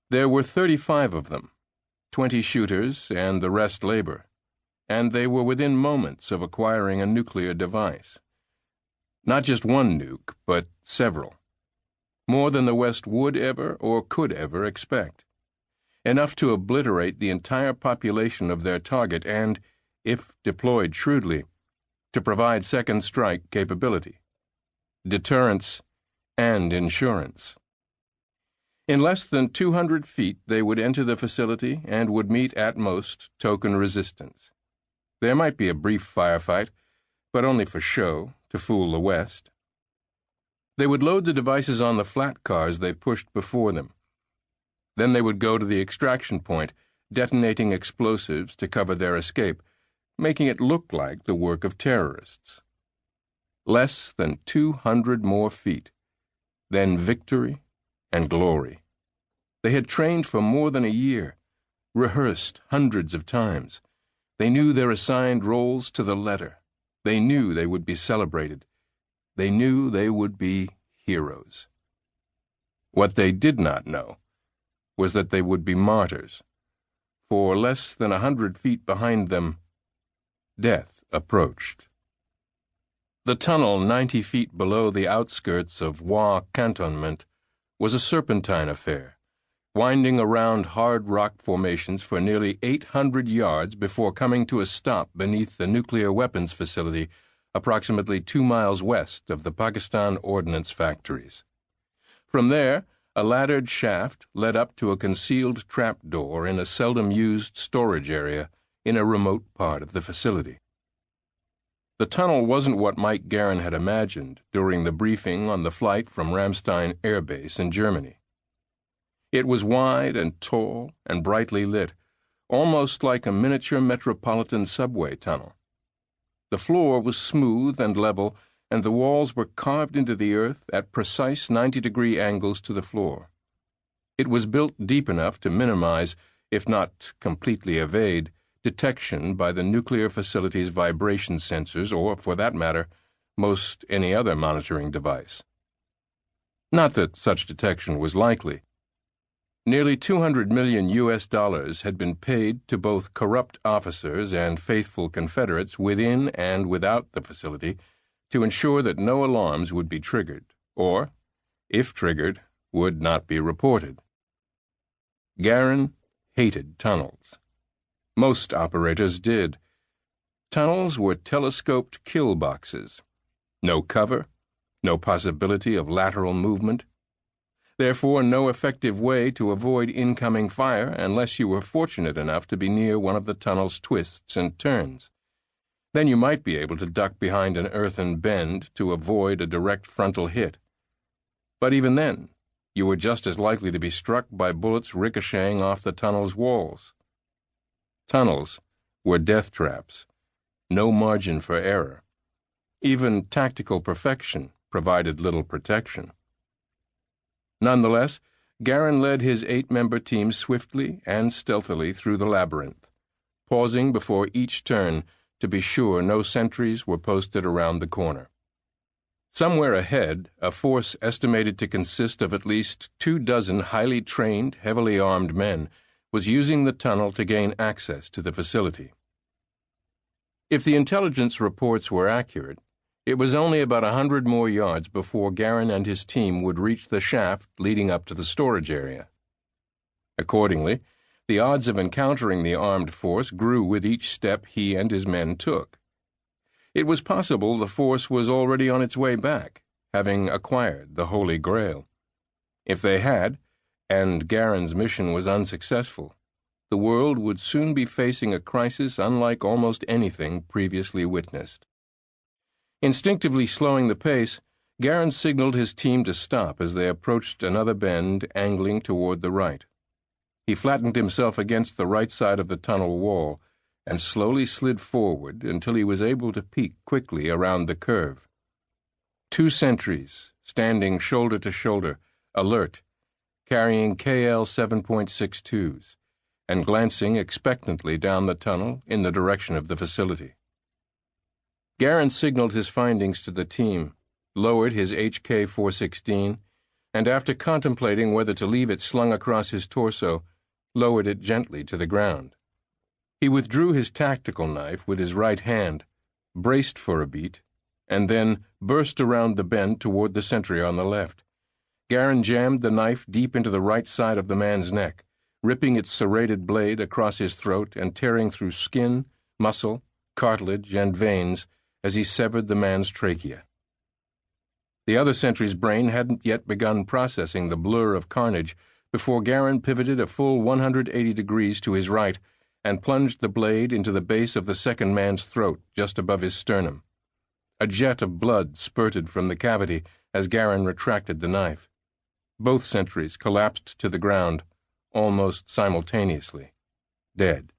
There were 35 of them, 20 shooters and the rest labor, and they were within moments of acquiring a nuclear device. Not just one nuke, but several. More than the West would ever or could ever expect. Enough to obliterate the entire population of their target and, if deployed shrewdly, to provide second strike capability, deterrence, and insurance. In less than 200 feet, they would enter the facility and would meet at most token resistance. There might be a brief firefight, but only for show, to fool the West. They would load the devices on the flat cars they pushed before them. Then they would go to the extraction point, detonating explosives to cover their escape, making it look like the work of terrorists. Less than 200 more feet, then victory and glory. They had trained for more than a year, rehearsed hundreds of times. They knew their assigned roles to the letter. They knew they would be celebrated. They knew they would be heroes. What they did not know was that they would be martyrs. For less than 100 feet behind them, death approached. The tunnel 90 feet below the outskirts of Wa Cantonment was a serpentine affair, winding around hard rock formations for nearly 800 yards before coming to a stop beneath the nuclear weapons facility approximately 2 miles west of the Pakistan ordnance factories. From there, a laddered shaft led up to a concealed trapdoor in a seldom-used storage area in a remote part of the facility. The tunnel wasn't what Mike Garin had imagined during the briefing on the flight from Ramstein Air Base in Germany. It was wide and tall and brightly lit, almost like a miniature metropolitan subway tunnel. The floor was smooth and level, and the walls were carved into the earth at precise 90-degree angles to the floor. It was built deep enough to minimize, if not completely evade, detection by the nuclear facility's vibration sensors or, for that matter, most any other monitoring device. Not that such detection was likely. Nearly $200 million had been paid to both corrupt officers and faithful Confederates within and without the facility to ensure that no alarms would be triggered, or, if triggered, would not be reported. Garin hated tunnels. Most operators did. Tunnels were telescoped kill boxes. No cover, no possibility of lateral movement. Therefore, no effective way to avoid incoming fire unless you were fortunate enough to be near one of the tunnel's twists and turns. Then you might be able to duck behind an earthen bend to avoid a direct frontal hit. But even then, you were just as likely to be struck by bullets ricocheting off the tunnel's walls. Tunnels were death traps, no margin for error. Even tactical perfection provided little protection. Nonetheless, Garin led his 8-member team swiftly and stealthily through the labyrinth, pausing before each turn to be sure no sentries were posted around the corner. Somewhere ahead, a force estimated to consist of at least 24 highly trained, heavily armed men was using the tunnel to gain access to the facility. If the intelligence reports were accurate, it was only about 100 more yards before Garin and his team would reach the shaft leading up to the storage area. Accordingly, the odds of encountering the armed force grew with each step he and his men took. It was possible the force was already on its way back, having acquired the Holy Grail. If they had, and Garin's mission was unsuccessful, the world would soon be facing a crisis unlike almost anything previously witnessed. Instinctively slowing the pace, Garin signaled his team to stop as they approached another bend angling toward the right. He flattened himself against the right side of the tunnel wall and slowly slid forward until he was able to peek quickly around the curve. 2 sentries, standing shoulder to shoulder, alert, carrying KL 7.62s, and glancing expectantly down the tunnel in the direction of the facility. Garin signaled his findings to the team, lowered his HK-416, and after contemplating whether to leave it slung across his torso, lowered it gently to the ground. He withdrew his tactical knife with his right hand, braced for a beat, and then burst around the bend toward the sentry on the left. Garin jammed the knife deep into the right side of the man's neck, ripping its serrated blade across his throat and tearing through skin, muscle, cartilage, and veins as he severed the man's trachea. The other sentry's brain hadn't yet begun processing the blur of carnage before Garin pivoted a full 180 degrees to his right and plunged the blade into the base of the second man's throat just above his sternum. A jet of blood spurted from the cavity as Garin retracted the knife. Both sentries collapsed to the ground almost simultaneously, dead.